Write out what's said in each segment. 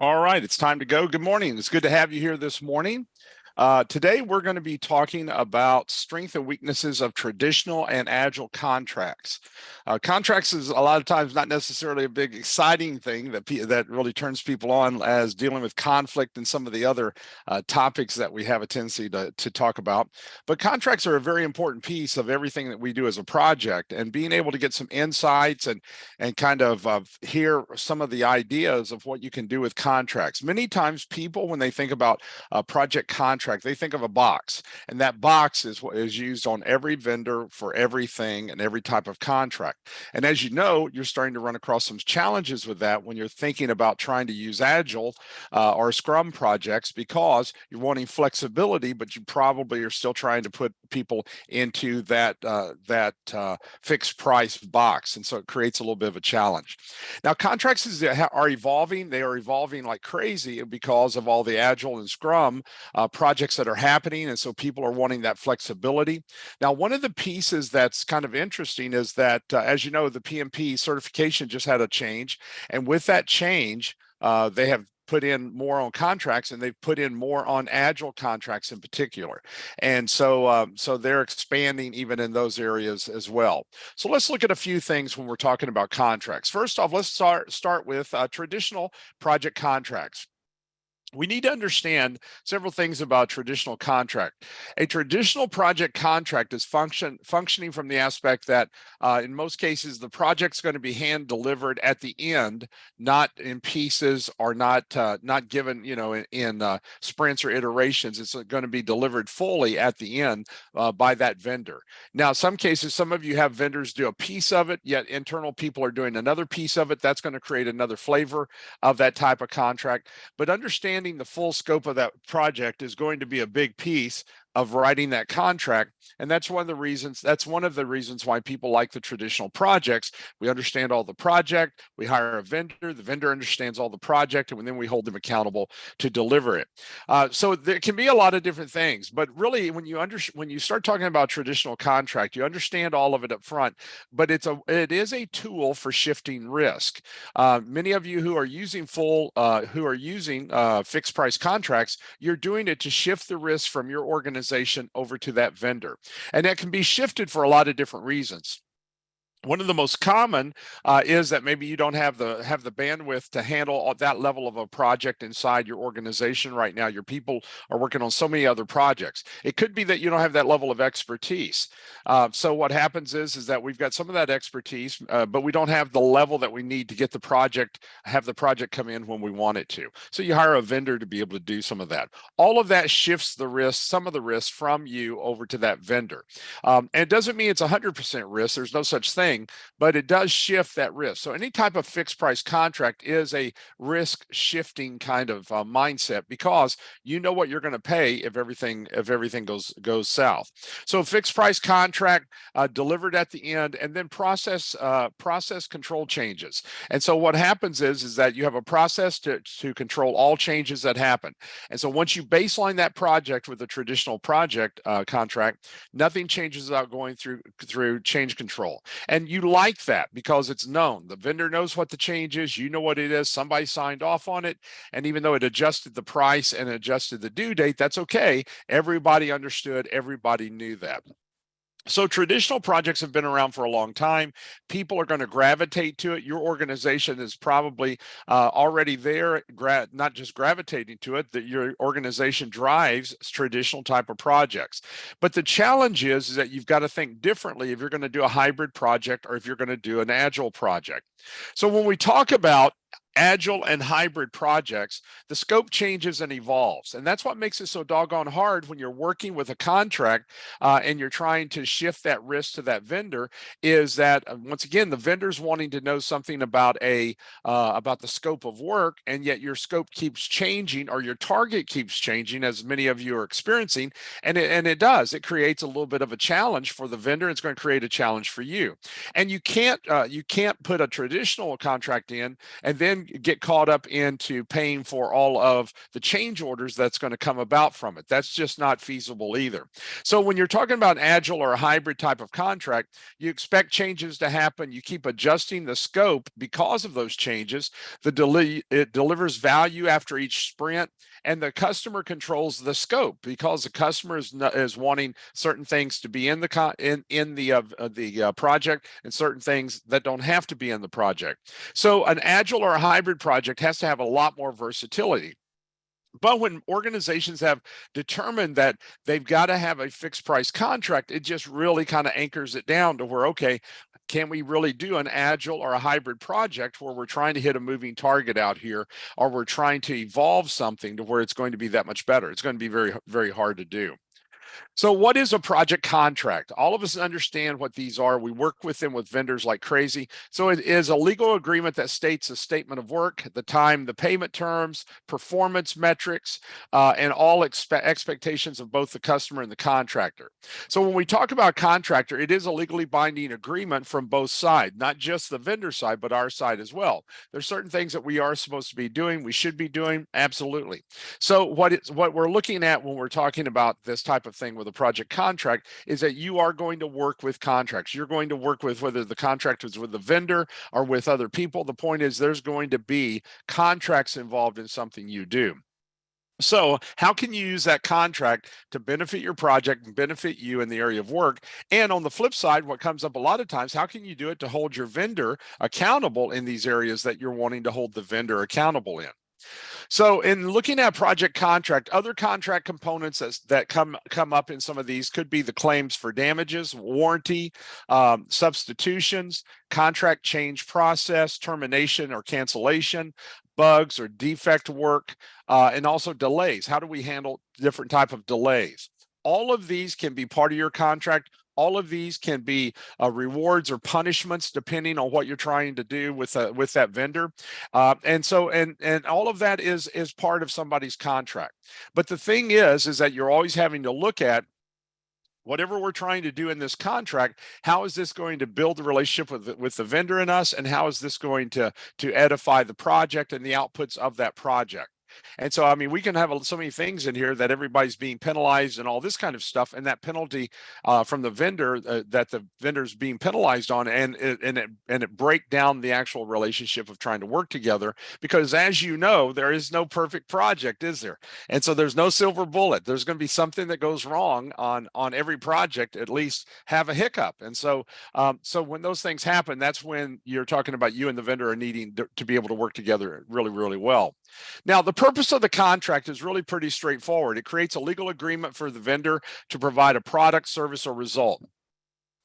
All right, it's time to go. Good morning. It's good to have you here this morning. Today, we're going to be talking about strengths and weaknesses of traditional and agile contracts. Contracts is a lot of times not necessarily a big exciting thing that really turns people on as dealing with conflict and some of the other topics that we have a tendency to talk about. But contracts are a very important piece of everything that we do as a project, and being able to get some insights and kind of hear some of the ideas of what you can do with contracts. Many times people, when they think about a project contract, they think of a box, and that box is what is used on every vendor for everything and every type of contract. And as you know, you're starting to run across some challenges with that when you're thinking about trying to use Agile or Scrum projects, because you're wanting flexibility, but you probably are still trying to put people into that fixed price box, and so it creates a little bit of a challenge. Now, contracts are evolving. They are evolving like crazy because of all the Agile and Scrum projects that are happening, and so people are wanting that flexibility. Now, one of the pieces that's kind of interesting is that, as you know, the PMP certification just had a change, and with that change, they have put in more on contracts, and they've put in more on agile contracts in particular. And so they're expanding even in those areas as well. So let's look at a few things when we're talking about contracts. First off, let's start with traditional project contracts. We need to understand several things about traditional contract. A traditional project contract is functioning from the aspect that in most cases, the project's going to be hand delivered at the end, not in pieces, or not given, in sprints or iterations. It's going to be delivered fully at the end by that vendor. Now, some cases, some of you have vendors do a piece of it, yet internal people are doing another piece of it. That's going to create another flavor of that type of contract. But understanding the full scope of that project is going to be a big piece of writing that contract. And that's one of the reasons why people like the traditional projects. We understand all the project, we hire a vendor, the vendor understands all the project, and then we hold them accountable to deliver it. So there can be a lot of different things, but really when you start talking about traditional contract, you understand all of it up front, but it is a tool for shifting risk. Many of you who are using fixed price contracts, you're doing it to shift the risk from your organization over to that vendor. And that can be shifted for a lot of different reasons. One of the most common is that maybe you don't have the bandwidth to handle that level of a project inside your organization right now. Your people are working on so many other projects. It could be that you don't have that level of expertise. So what happens is that we've got some of that expertise, but we don't have the level that we need to get have the project come in when we want it to. So you hire a vendor to be able to do some of that. All of that shifts the risk, some of the risk from you over to that vendor. And it doesn't mean it's 100% risk. There's no such thing. But it does shift that risk. So any type of fixed price contract is a risk shifting kind of mindset, because you know what you're going to pay if everything goes south. So fixed price contract delivered at the end, and then process control changes. And so what happens is that you have a process to control all changes that happen. And so once you baseline that project with a traditional project contract, nothing changes without going through change control. And you like that because it's known. The vendor knows what the change is. You know what it is. Somebody signed off on it. And even though it adjusted the price and adjusted the due date, that's okay. Everybody understood. Everybody knew that. So traditional projects have been around for a long time. People are going to gravitate to it. Your organization is probably already there, not just gravitating to it, that your organization drives traditional type of projects. But the challenge is that you've got to think differently if you're going to do a hybrid project or if you're going to do an agile project. So when we talk about agile and hybrid projects, the scope changes and evolves. And that's what makes it so doggone hard when you're working with a contract and you're trying to shift that risk to that vendor, is that once again, the vendor's wanting to know something about the scope of work, and yet your scope keeps changing, or your target keeps changing, as many of you are experiencing. And it does. It creates a little bit of a challenge for the vendor. It's going to create a challenge for you. And you can't put a traditional contract in and then get caught up into paying for all of the change orders that's going to come about from it. That's just not feasible either. So when you're talking about agile or a hybrid type of contract, you expect changes to happen. You keep adjusting the scope because of those changes. It delivers value after each sprint, and the customer controls the scope because the customer is wanting certain things to be in the project and certain things that don't have to be in the project. So an agile or a hybrid project has to have a lot more versatility. But when organizations have determined that they've got to have a fixed price contract, it just really kind of anchors it down to where, okay, can we really do an agile or a hybrid project where we're trying to hit a moving target out here, or we're trying to evolve something to where it's going to be that much better? It's going to be very, very hard to do. So what is a project contract? All of us understand what these are. We work with them with vendors like crazy. So it is a legal agreement that states a statement of work, the time, the payment terms, performance metrics, and all expectations of both the customer and the contractor. So when we talk about contractor, it is a legally binding agreement from both sides, not just the vendor side, but our side as well. There's certain things that we are supposed to be doing, we should be doing, absolutely. So what we're looking at when we're talking about this type of thing with a project contract is that you are going to work with contracts. You're going to work with, whether the contract is with the vendor or with other people. The point is there's going to be contracts involved in something you do. So how can you use that contract to benefit your project and benefit you in the area of work? And on the flip side, what comes up a lot of times, how can you do it to hold your vendor accountable in these areas that you're wanting to hold the vendor accountable in? So in looking at project contract, other contract components that come up in some of these could be the claims for damages, warranty, substitutions, contract change process, termination or cancellation, bugs or defect work, and also delays. How do we handle different type of delays? All of these can be part of your contract. All of these can be rewards or punishments depending on what you're trying to do with that vendor, and all of that is part of somebody's contract. But the thing is that you're always having to look at whatever we're trying to do in this contract. How is this going to build the relationship with the vendor and us, and how is this going to edify the project and the outputs of that project? And so, I mean, we can have so many things in here that everybody's being penalized and all this kind of stuff, and that penalty from the vendor that the vendor's being penalized on, and it break down the actual relationship of trying to work together. Because as you know, there is no perfect project, is there? And so there's no silver bullet. There's going to be something that goes wrong on every project, at least have a hiccup. And so so when those things happen, that's when you're talking about you and the vendor are needing to be able to work together really, really well. Now, the purpose of the contract is really pretty straightforward. It creates a legal agreement for the vendor to provide a product, service, or result.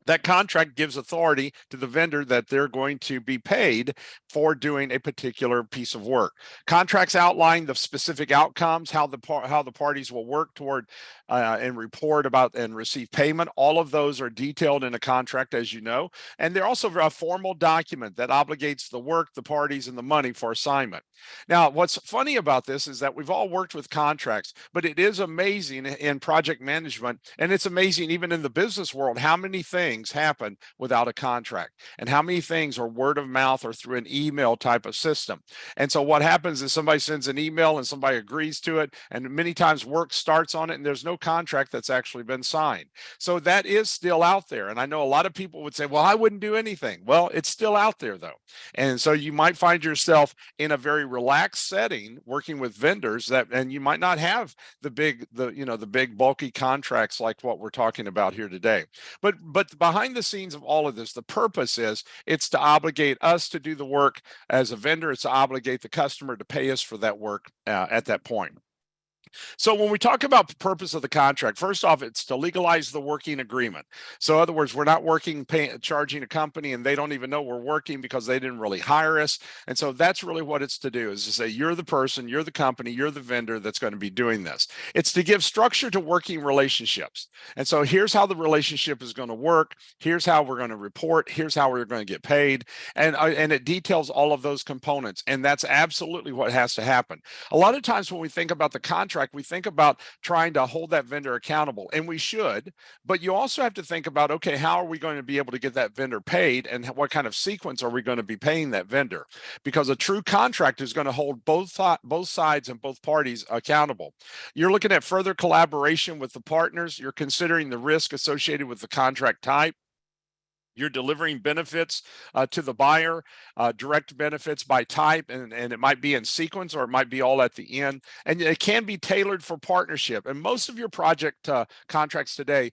That contract gives authority to the vendor that they're going to be paid for doing a particular piece of work. Contracts outline the specific outcomes, how the parties will work toward and report about and receive payment. All of those are detailed in a contract, as you know, and they're also a formal document that obligates the work, the parties, and the money for assignment. Now, what's funny about this is that we've all worked with contracts, but it is amazing in project management, and it's amazing even in the business world, how many things happen without a contract, and how many things are word of mouth or through an email type of system. And so what happens is somebody sends an email and somebody agrees to it, and many times work starts on it and there's no contract that's actually been signed. So that is still out there. And I know a lot of people would say, well, I wouldn't do anything. Well, it's still out there though. And so you might find yourself in a very relaxed setting working with vendors and you might not have the big bulky contracts like what we're talking about here today. But behind the scenes of all of this, the purpose is it's to obligate us to do the work as a vendor. It's to obligate the customer to pay us for that work at that point. So when we talk about the purpose of the contract, first off, it's to legalize the working agreement. So in other words, we're not charging a company and they don't even know we're working because they didn't really hire us. And so that's really what it's to do, is to say, you're the person, you're the company, you're the vendor that's going to be doing this. It's to give structure to working relationships. And so here's how the relationship is going to work. Here's how we're going to report. Here's how we're going to get paid. And it details all of those components. And that's absolutely what has to happen. A lot of times when we think about the contract, contract, we think about trying to hold that vendor accountable, and we should, but you also have to think about, okay, how are we going to be able to get that vendor paid, and what kind of sequence are we going to be paying that vendor? Because a true contract is going to hold both sides and both parties accountable. You're looking at further collaboration with the partners. You're considering the risk associated with the contract type. You're delivering benefits to the buyer, direct benefits by type, and it might be in sequence or it might be all at the end. And it can be tailored for partnership. And most of your project contracts today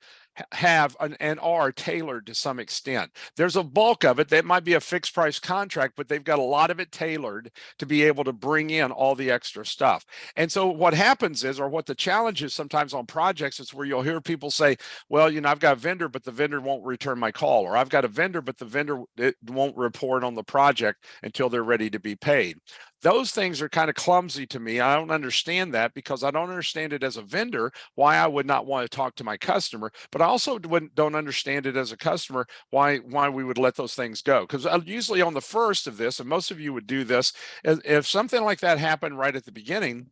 have and are tailored to some extent. There's a bulk of it that might be a fixed price contract, but they've got a lot of it tailored to be able to bring in all the extra stuff. And so what happens is, or what the challenge is sometimes on projects, is where you'll hear people say, well, I've got a vendor, but the vendor won't return my call, or I've got a vendor, but the vendor won't report on the project until they're ready to be paid. Those things are kind of clumsy to me. I don't understand that, because I don't understand it as a vendor, why I would not want to talk to my customer, but I also don't understand it as a customer, why we would let those things go. Because usually on the first of this, and most of you would do this, if something like that happened right at the beginning,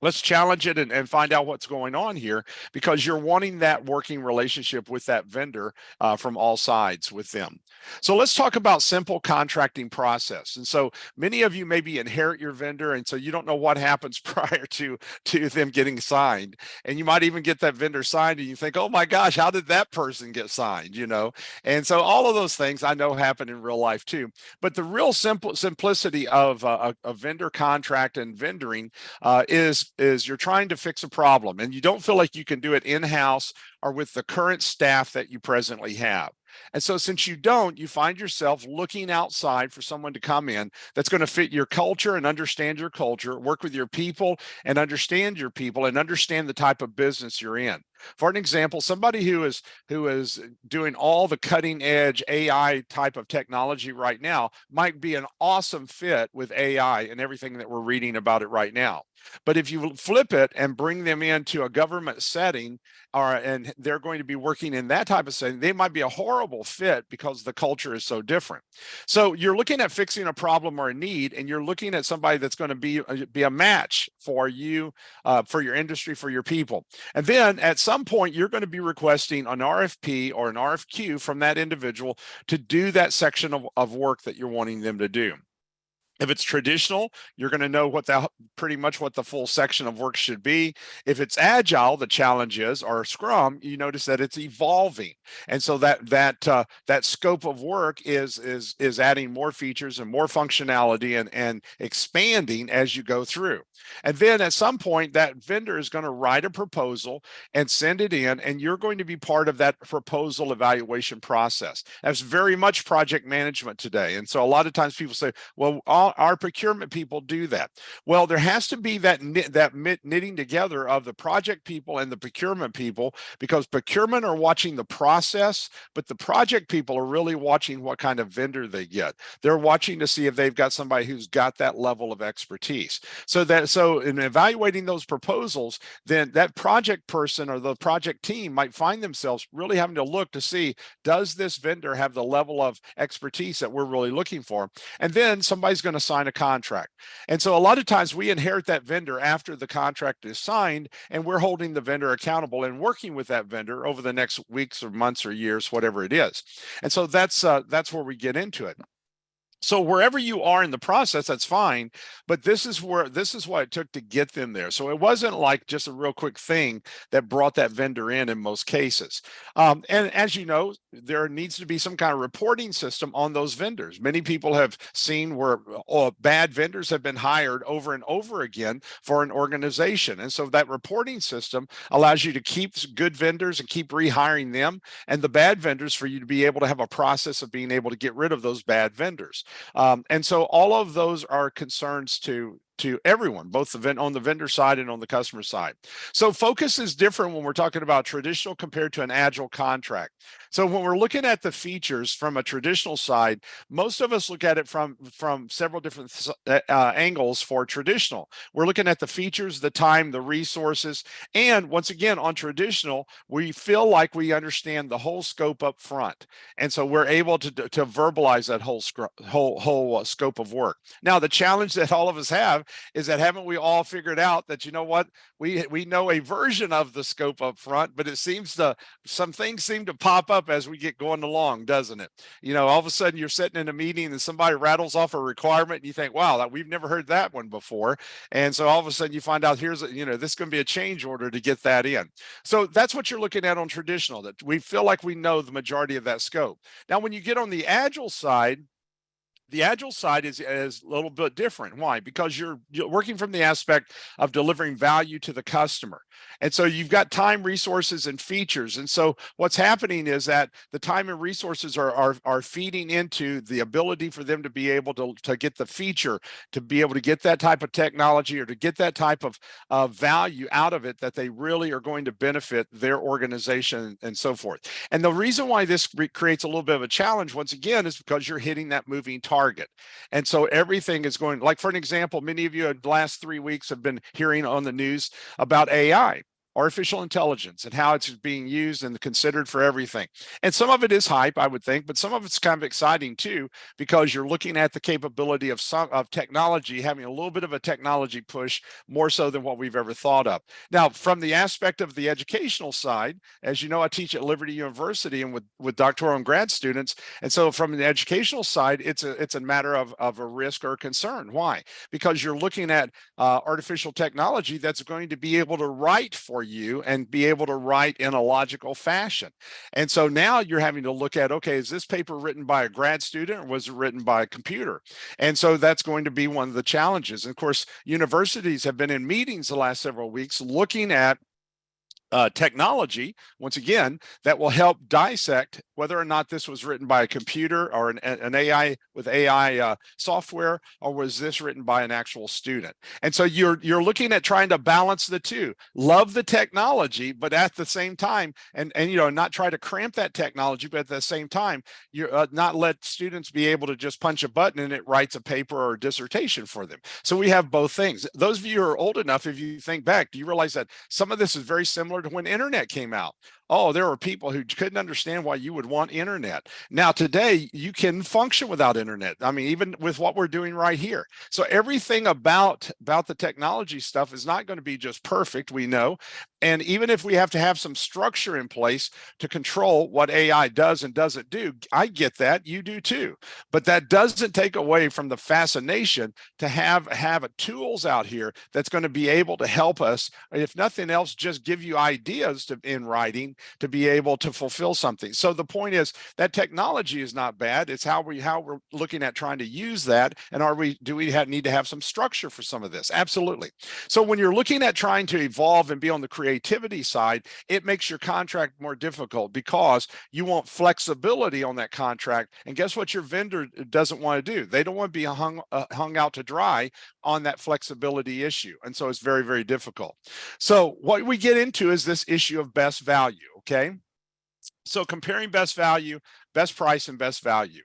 let's challenge it and find out what's going on here, because you're wanting that working relationship with that vendor from all sides with them. So let's talk about simple contracting process. And so many of you maybe inherit your vendor, and so you don't know what happens prior to them getting signed. And you might even get that vendor signed and you think, oh my gosh, how did that person get signed? And so all of those things I know happen in real life too. But the real simplicity of a vendor contract and vendoring is you're trying to fix a problem, and you don't feel like you can do it in-house or with the current staff that you presently have. And so since you don't, you find yourself looking outside for someone to come in that's going to fit your culture and understand your culture, work with your people and understand your people, and understand the type of business you're in. For an example, somebody who is doing all the cutting edge AI type of technology right now might be an awesome fit with AI and everything that we're reading about it right now. But if you flip it and bring them into a government setting, and they're going to be working in that type of setting, they might be a horrible fit because the culture is so different. So you're looking at fixing a problem or a need, and you're looking at somebody that's going to be a match for you, for your industry, for your people. And then at some point, you're going to be requesting an RFP or an RFQ from that individual to do that section of work that you're wanting them to do. If it's traditional, you're going to know pretty much what the full section of work should be. If it's agile, the challenge is, or Scrum, you notice that it's evolving, and so that scope of work is adding more features and more functionality and expanding as you go through. And then at some point, that vendor is going to write a proposal and send it in, and you're going to be part of that proposal evaluation process. That's very much project management today, and so a lot of times people say, well, our procurement people do that. Well, there has to be that knitting together of the project people and the procurement people, because procurement are watching the process, but the project people are really watching what kind of vendor they get. They're watching to see if they've got somebody who's got that level of expertise. So in evaluating those proposals, then that project person or the project team might find themselves really having to look to see, does this vendor have the level of expertise that we're really looking for? And then somebody's going to sign a contract. And so a lot of times we inherit that vendor after the contract is signed, and we're holding the vendor accountable and working with that vendor over the next weeks or months or years, whatever it is. And so that's where we get into it. So wherever you are in the process, that's fine, but this is what it took to get them there. So it wasn't like just a real quick thing that brought that vendor in most cases. And as you know, there needs to be some kind of reporting system on those vendors. Many people have seen where bad vendors have been hired over and over again for an organization. And so that reporting system allows you to keep good vendors and keep rehiring them, and the bad vendors, for you to be able to have a process of being able to get rid of those bad vendors. And so all of those are concerns to everyone, both on the vendor side and on the customer side. So focus is different when we're talking about traditional compared to an agile contract. So when we're looking at the features from a traditional side, most of us look at it from several different angles. For traditional, we're looking at the features, the time, the resources, and once again, on traditional, we feel like we understand the whole scope up front, and so we're able to verbalize that whole scope of work. Now, the challenge that all of us have is that haven't we all figured out that, you know what, we know a version of the scope up front, but it seems to, some things seem to pop up as we get going along, doesn't it? You know, all of a sudden you're sitting in a meeting and somebody rattles off a requirement and you think, wow, we've never heard that one before. And so all of a sudden you find out here's, you know, this is going to be a change order to get that in. So that's what you're looking at on traditional, that we feel like we know the majority of that scope. Now, when you get on the agile side, the agile side is a little bit different. Why? Because you're working from the aspect of delivering value to the customer. And so you've got time, resources, and features. And so what's happening is that the time and resources are feeding into the ability for them to be able to get the feature, to be able to get that type of technology or to get that type of value out of it that they really are going to benefit their organization and so forth. And the reason why this creates a little bit of a challenge, once again, is because you're hitting that moving target. And so everything is going, like for an example, many of you in the last 3 weeks have been hearing on the news about AI, artificial intelligence, and how it's being used and considered for everything. And some of it is hype, I would think, but some of it's kind of exciting too, because you're looking at the capability of technology, having a little bit of a technology push more so than what we've ever thought of. Now, from the aspect of the educational side, as you know, I teach at Liberty University and with doctoral and grad students. And so from the educational side, it's a matter of a risk or concern. Why? Because you're looking at artificial technology that's going to be able to write for you and be able to write in a logical fashion. And so now you're having to look at, okay, is this paper written by a grad student or was it written by a computer? And so that's going to be one of the challenges. And of course, universities have been in meetings the last several weeks looking at technology, once again, that will help dissect whether or not this was written by a computer or an AI with AI software, or was this written by an actual student. And so you're looking at trying to balance the two. Love the technology, but at the same time, and you know, not try to cramp that technology, but at the same time, you're not let students be able to just punch a button and it writes a paper or a dissertation for them. So we have both things. Those of you who are old enough, if you think back, do you realize that some of this is very similar to when internet came out? Oh, there were people who couldn't understand why you would want internet. Now, today, you can function without internet. I mean, even with what we're doing right here. So everything about the technology stuff is not going to be just perfect, we know. And even if we have to have some structure in place to control what AI does and doesn't do, I get that, you do too. But that doesn't take away from the fascination to have tools out here that's going to be able to help us, if nothing else, just give you ideas in writing to be able to fulfill something. So the point is that technology is not bad. It's how we're looking at trying to use that. And do we need to have some structure for some of this? Absolutely. So when you're looking at trying to evolve and be on the creativity side, it makes your contract more difficult because you want flexibility on that contract. And guess what your vendor doesn't want to do? They don't want to be hung out to dry on that flexibility issue. And so it's very, very difficult. So what we get into is this issue of best value. Okay. So comparing best value, best price, and best value.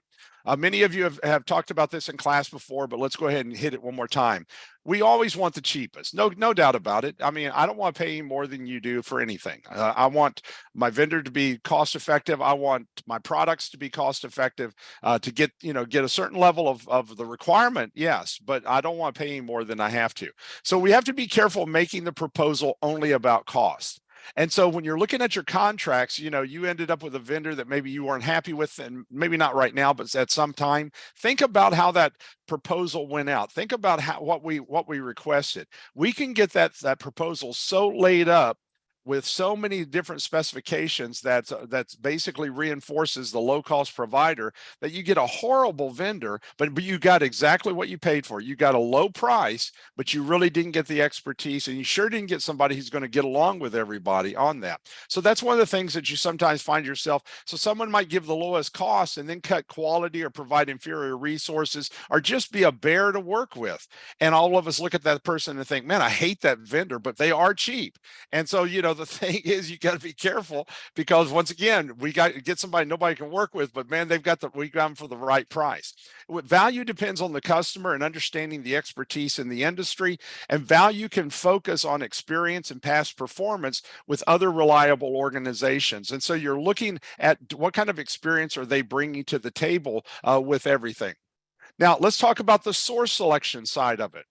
Many of you have talked about this in class before, but let's go ahead and hit it one more time. We always want the cheapest, no doubt about it. I mean, I don't want to pay you more than you do for anything. I want my vendor to be cost effective. I want my products to be cost effective, to get a certain level of the requirement, yes, but I don't want to pay you more than I have to. So we have to be careful making the proposal only about cost. And so when you're looking at your contracts, you ended up with a vendor that maybe you weren't happy with, and maybe not right now, but at some time. Think about how that proposal went out. Think about what we requested. We can get that proposal so laid up with so many different specifications that's basically reinforces the low-cost provider, that you get a horrible vendor, but you got exactly what you paid for. You got a low price, but you really didn't get the expertise, and you sure didn't get somebody who's going to get along with everybody on that. So that's one of the things that you sometimes find yourself. So someone might give the lowest cost and then cut quality or provide inferior resources or just be a bear to work with. And all of us look at that person and think, man, I hate that vendor, but they are cheap. And so, the thing is, you got to be careful, because once again, we got to get somebody nobody can work with, but man, we got them for the right price. Value depends on the customer and understanding the expertise in the industry, and value can focus on experience and past performance with other reliable organizations. And so you're looking at what kind of experience are they bringing to the table with everything. Now, let's talk about the source selection side of it.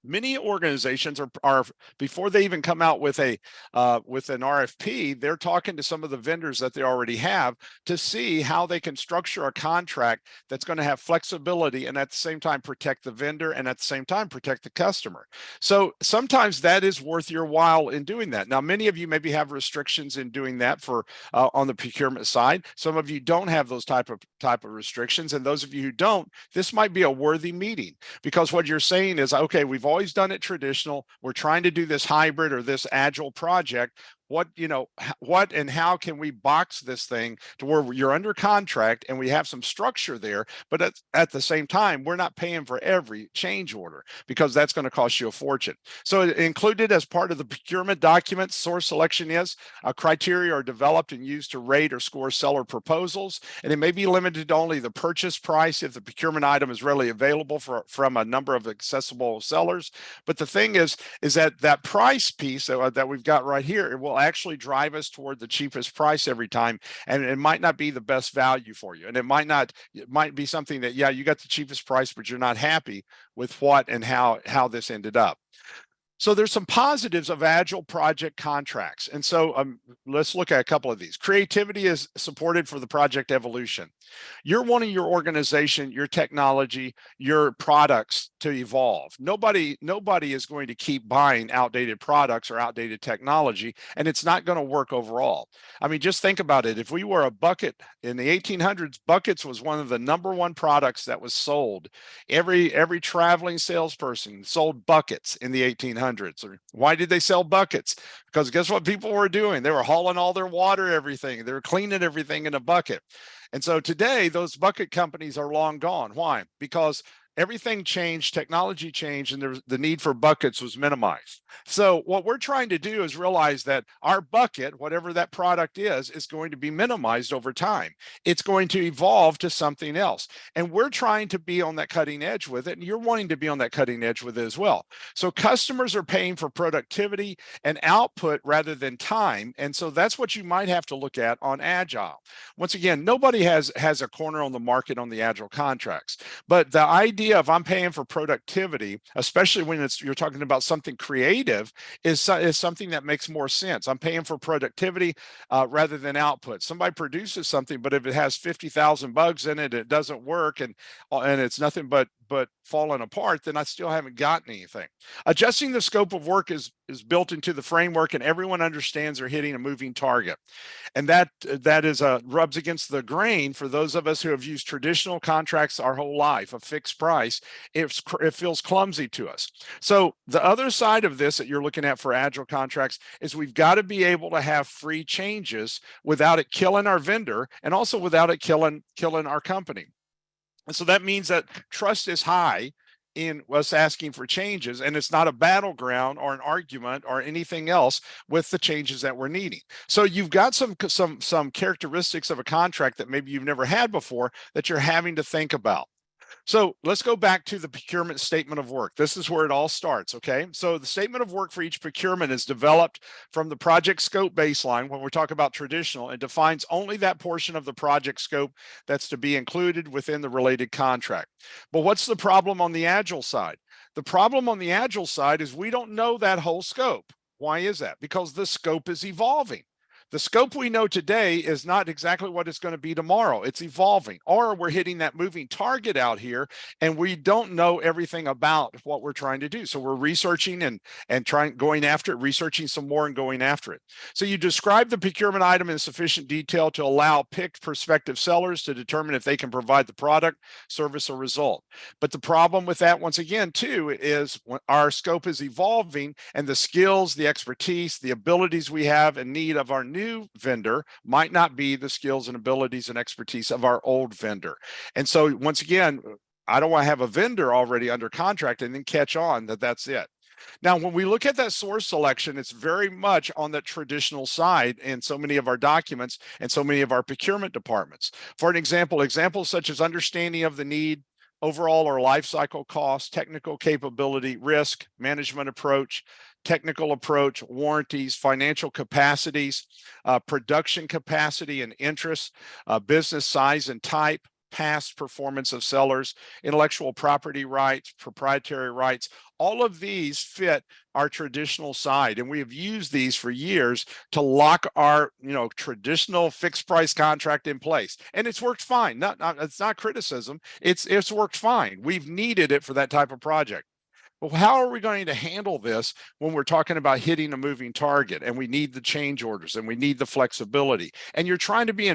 Many organizations are before they even come out with an RFP, they're talking to some of the vendors that they already have to see how they can structure a contract that's going to have flexibility and at the same time protect the vendor and at the same time protect the customer. So sometimes that is worth your while in doing that. Now, many of you maybe have restrictions in doing that for on the procurement side. Some of you don't have those type of restrictions, and those of you who don't, this might be a worthy meeting, because what you're saying is, okay, we've always done it traditional. We're trying to do this hybrid or this agile project. What and how can we box this thing to where you're under contract and we have some structure there, but at the same time, we're not paying for every change order, because that's going to cost you a fortune. So included as part of the procurement documents, source selection is criteria are developed and used to rate or score seller proposals, and it may be limited to only the purchase price if the procurement item is readily available from a number of accessible sellers. But the thing is that price piece that we've got right here, it will actually drive us toward the cheapest price every time, and it might not be the best value for you, and it might be something that, yeah, you got the cheapest price, but you're not happy with what and how this ended up. So there's some positives of agile project contracts. And so let's look at a couple of these. Creativity is supported for the project evolution. You're wanting your organization, your technology, your products to evolve. Nobody is going to keep buying outdated products or outdated technology, and it's not going to work overall. I mean, just think about it. If we were a bucket in the 1800s, buckets was one of the #1 products that was sold. Every traveling salesperson sold buckets in the 1800s. Why did they sell buckets? Because guess what people were doing? They were hauling all their water, everything. They were cleaning everything in a bucket. And so today, those bucket companies are long gone. Why? Because everything changed, technology changed, and the need for buckets was minimized. So what we're trying to do is realize that our bucket, whatever that product is going to be minimized over time. It's going to evolve to something else. And we're trying to be on that cutting edge with it, and you're wanting to be on that cutting edge with it as well. So customers are paying for productivity and output rather than time. And so that's what you might have to look at on Agile. Once again, nobody has a corner on the market on the Agile contracts, but the idea of I'm paying for productivity, especially when you're talking about something creative, is something that makes more sense. I'm paying for productivity rather than output. Somebody produces something, but if it has 50,000 bugs in it, it doesn't work, and it's nothing but falling apart, then I still haven't gotten anything. Adjusting the scope of work is built into the framework, and everyone understands they're hitting a moving target. And that is rubs against the grain for those of us who have used traditional contracts our whole life, a fixed price. It feels clumsy to us. So the other side of this that you're looking at for Agile contracts is we've got to be able to have free changes without it killing our vendor, and also without it killing our company. And so that means that trust is high in us asking for changes, and it's not a battleground or an argument or anything else with the changes that we're needing. So you've got some characteristics of a contract that maybe you've never had before that you're having to think about. So let's go back to the procurement statement of work. This is where it all starts, okay? So the statement of work for each procurement is developed from the project scope baseline. When we talk about traditional, it defines only that portion of the project scope that's to be included within the related contract. But what's the problem on the Agile side? The problem on the Agile side is we don't know that whole scope. Why is that? Because the scope is evolving. The scope we know today is not exactly what it's going to be tomorrow. It's evolving, or we're hitting that moving target out here, and we don't know everything about what we're trying to do. So we're researching and going after it, researching some more and going after it. So you describe the procurement item in sufficient detail to allow picked prospective sellers to determine if they can provide the product, service, or result. But the problem with that, once again, too, is when our scope is evolving, and the skills, the expertise, the abilities we have and need of our new vendor might not be the skills and abilities and expertise of our old vendor. And so once again, I don't want to have a vendor already under contract and then catch on that that's it. Now, when we look at that source selection, it's very much on the traditional side in so many of our documents and so many of our procurement departments. For an example, examples such as understanding of the need, overall or life cycle cost, technical capability, risk, management approach, technical approach, warranties, financial capacities, production capacity and interest, business size and type, past performance of sellers, intellectual property rights, proprietary rights. All of these fit our traditional side, and we have used these for years to lock our traditional fixed price contract in place, and it's worked fine. It's not criticism. It's worked fine. We've needed it for that type of project. Well, how are we going to handle this when we're talking about hitting a moving target and we need the change orders and we need the flexibility and you're trying to be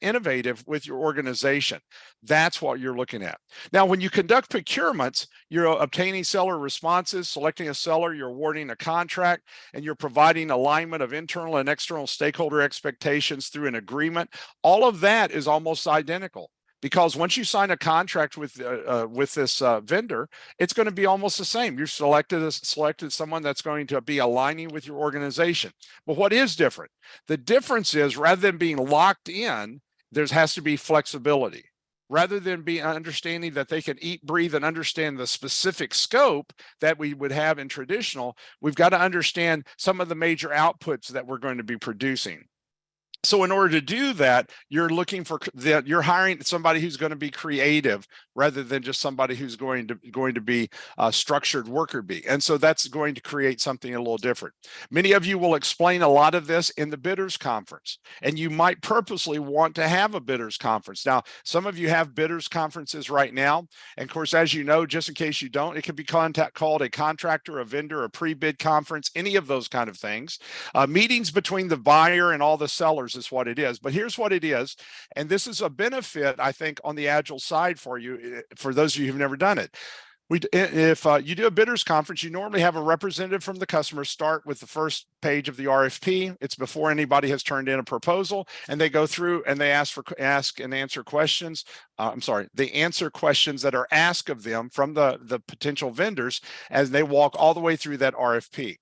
innovative with your organization? That's what you're looking at. Now, when you conduct procurements, you're obtaining seller responses, selecting a seller, you're awarding a contract, and you're providing alignment of internal and external stakeholder expectations through an agreement. All of that is almost identical. Because once you sign a contract with this vendor, it's going to be almost the same. You've selected someone that's going to be aligning with your organization. But what is different? The difference is, rather than being locked in, there has to be flexibility. Rather than being understanding that they can eat, breathe, and understand the specific scope that we would have in traditional, we've got to understand some of the major outputs that we're going to be producing. So in order to do that, you're hiring somebody who's going to be creative rather than just somebody who's going to be a structured worker bee. And so that's going to create something a little different. Many of you will explain a lot of this in the bidders conference, and you might purposely want to have a bidders conference. Now, some of you have bidders conferences right now. And of course, as you know, just in case you don't, it can be called a contractor, a vendor, a pre-bid conference, any of those kind of things. Meetings between the buyer and all the sellers is what it is. But here's what it is, and this is a benefit, I think, on the Agile side for you, for those of you who've never done it. If you do a bidders conference, you normally have a representative from the customer start with the first page of the RFP. It's before anybody has turned in a proposal, and they go through and they ask and answer questions. They answer questions that are asked of them from the potential vendors as they walk all the way through that RFP.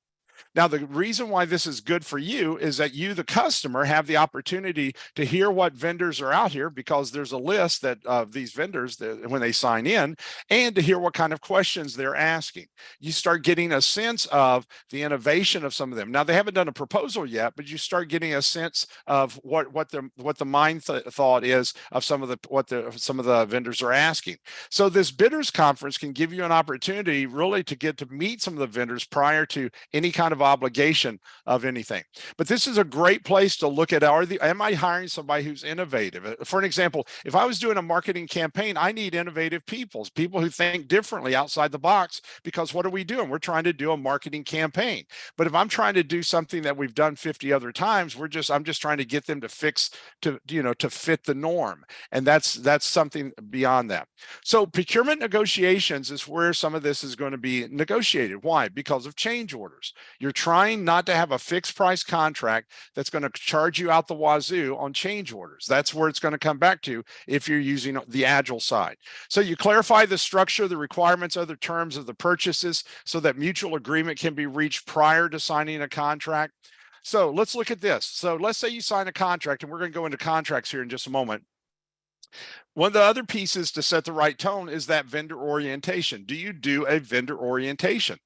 Now, the reason why this is good for you is that you, the customer, have the opportunity to hear what vendors are out here, because there's a list of these vendors when they sign in, and to hear what kind of questions they're asking. You start getting a sense of the innovation of some of them. Now, they haven't done a proposal yet, but you start getting a sense of what the mind thought is of some of the vendors are asking. So this bidders conference can give you an opportunity really to get to meet some of the vendors prior to any kind of obligation of anything. But this is a great place to look at, am I hiring somebody who's innovative? For an example, if I was doing a marketing campaign, I need innovative people who think differently outside the box, because what are we doing? We're trying to do a marketing campaign. But if I'm trying to do something that we've done 50 other times, I'm just trying to get them to fit the norm. And that's something beyond that. So procurement negotiations is where some of this is going to be negotiated. Why? Because of change orders. You're trying not to have a fixed price contract that's going to charge you out the wazoo on change orders. That's where it's going to come back to if you're using the Agile side. So you clarify the structure, the requirements, other terms of the purchases, so that mutual agreement can be reached prior to signing a contract. So let's look at this. So let's say you sign a contract, and we're going to go into contracts here in just a moment. One of the other pieces to set the right tone is that vendor orientation. Do you do a vendor orientation?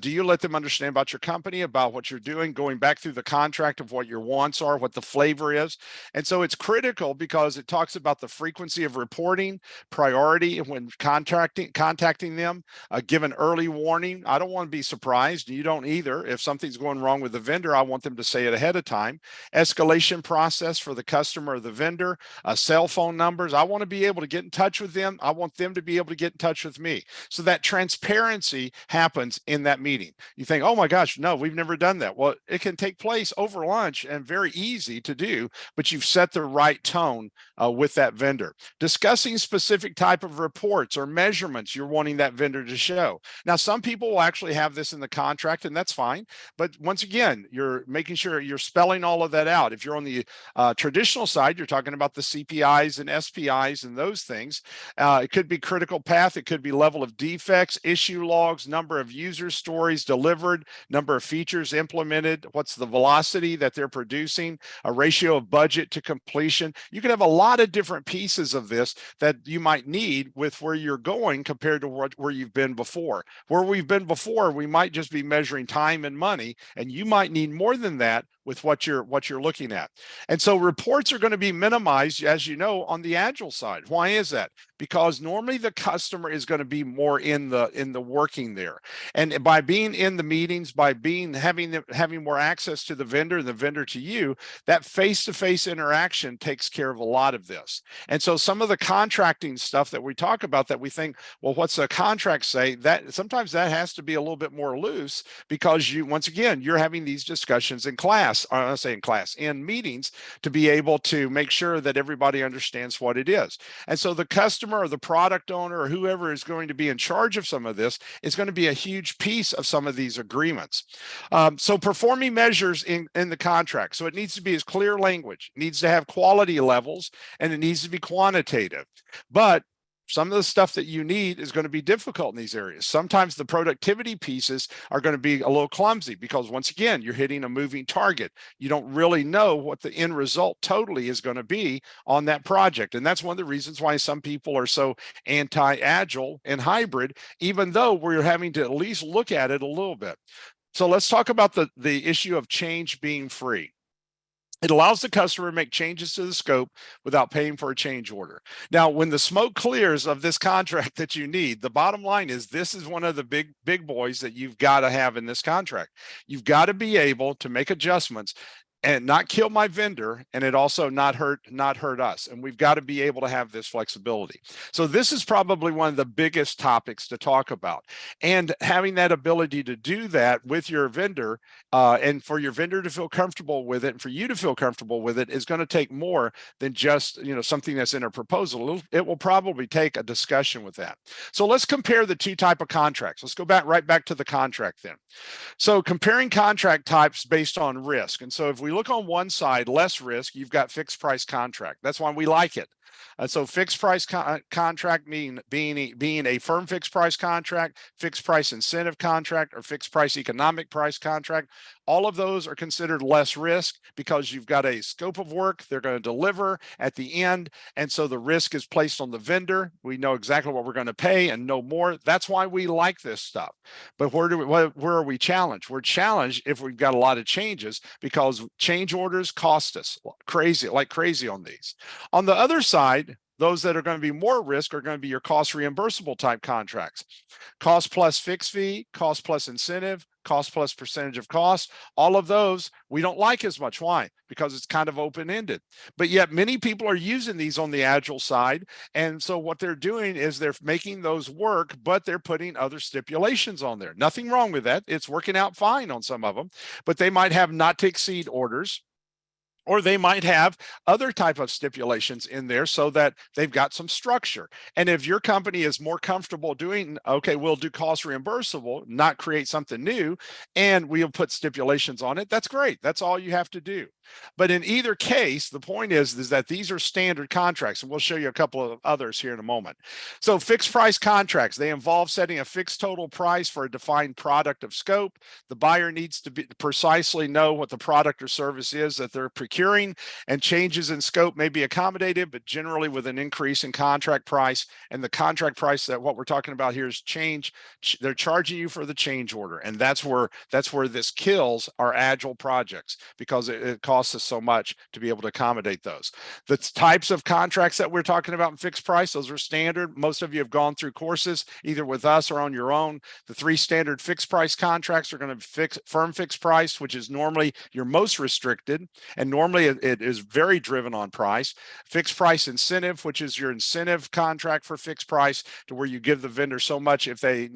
Do you let them understand about your company, about what you're doing, going back through the contract of what your wants are, what the flavor is? And so it's critical because it talks about the frequency of reporting, priority when contacting them, given early warning. I don't want to be surprised. You don't either. If something's going wrong with the vendor, I want them to say it ahead of time. Escalation process for the customer or the vendor, cell phone numbers. I want to be able to get in touch with them. I want them to be able to get in touch with me. So that transparency happens in that meeting. You think, oh my gosh, no, we've never done that. Well, it can take place over lunch and very easy to do, but you've set the right tone with that vendor. Discussing specific type of reports or measurements you're wanting that vendor to show. Now, some people will actually have this in the contract, and that's fine. But once again, you're making sure you're spelling all of that out. If you're on the traditional side, you're talking about the CPIs and SPIs and those things. It could be critical path. It could be level of defects, issue logs, number of users, stories delivered, number of features implemented, what's the velocity that they're producing, a ratio of budget to completion. You can have a lot of different pieces of this that you might need with where you're going compared to where you've been before. Where we've been before, we might just be measuring time and money, and you might need more than that with what you're looking at. And so reports are going to be minimized, as you know, on the Agile side. Why is that? Because normally the customer is going to be more in the working there. And by being in the meetings, by having more access to the vendor and the vendor to you, that face-to-face interaction takes care of a lot of this. And so some of the contracting stuff that we talk about that we think, well, what's the contract say? That sometimes that has to be a little bit more loose, because once again, you're having these discussions in class, or I say in class, in meetings, to be able to make sure that everybody understands what it is. And so the customer or the product owner or whoever is going to be in charge of some of this is going to be a huge piece of some of these agreements. So performing measures in the contract. So it needs to be as clear language, it needs to have quality levels, and it needs to be quantitative. But some of the stuff that you need is going to be difficult in these areas. Sometimes the productivity pieces are going to be a little clumsy, because once again, you're hitting a moving target. You don't really know what the end result totally is going to be on that project. And that's one of the reasons why some people are so anti-agile and hybrid, even though we're having to at least look at it a little bit. So let's talk about the issue of change being free. It allows the customer to make changes to the scope without paying for a change order. Now, when the smoke clears of this contract that you need, the bottom line is this is one of the big boys that you've got to have in this contract. You've got to be able to make adjustments and not kill my vendor, and it also not hurt us. And we've got to be able to have this flexibility. So this is probably one of the biggest topics to talk about. And having that ability to do that with your vendor, and for your vendor to feel comfortable with it, and for you to feel comfortable with it, is going to take more than just something that's in a proposal. It will probably take a discussion with that. So let's compare the two type of contracts. Let's go right back to the contract then. So comparing contract types based on risk. And so if we look on one side, less risk, you've got fixed price contract. That's why we like it. So fixed price contract being a firm fixed price contract, fixed price incentive contract, or fixed price economic price contract. All of those are considered less risk because you've got a scope of work they're going to deliver at the end. And so the risk is placed on the vendor. We know exactly what we're going to pay and no more. That's why we like this stuff. But where are we challenged? We're challenged if we've got a lot of changes, because change orders cost us like crazy on these. On the other side, those that are going to be more risk are going to be your cost reimbursable type contracts. Cost plus fixed fee, cost plus incentive, cost plus percentage of cost. All of those we don't like as much. Why? Because it's kind of open-ended. But yet many people are using these on the Agile side. And so what they're doing is they're making those work, but they're putting other stipulations on there. Nothing wrong with that. It's working out fine on some of them, but they might have not to exceed orders, or they might have other type of stipulations in there so that they've got some structure. And if your company is more comfortable doing, okay, we'll do cost reimbursable, not create something new, and we'll put stipulations on it, that's great. That's all you have to do. But in either case, the point is that these are standard contracts, and we'll show you a couple of others here in a moment. So fixed price contracts, they involve setting a fixed total price for a defined product of scope. The buyer needs to precisely know what the product or service is that they're procuring, and changes in scope may be accommodated, but generally with an increase in contract price. And the contract price that what we're talking about here is change. They're charging you for the change order, and that's where this kills our Agile projects, because it costs us so much to be able to accommodate those. The types of contracts that we're talking about in fixed price, those are standard. Most of you have gone through courses either with us or on your own. The three standard fixed price contracts are going to be firm fixed price, which is normally your most restricted, and normally it is very driven on price. Fixed price incentive, which is your incentive contract for fixed price, to where you give the vendor so much if they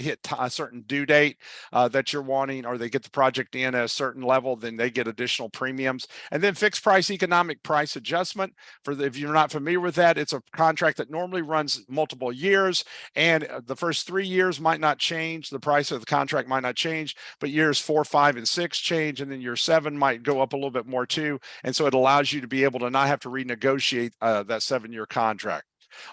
hit a certain due date that you're wanting, or they get the project in at a certain level, then they get additional premiums. And then fixed price economic price adjustment, if you're not familiar with that, it's a contract that normally runs multiple years, and the first 3 years might not change. The price of the contract might not change, but years 4, 5, and 6 change, and then year 7 might go up a little bit more too. And so it allows you to be able to not have to renegotiate that 7-year contract.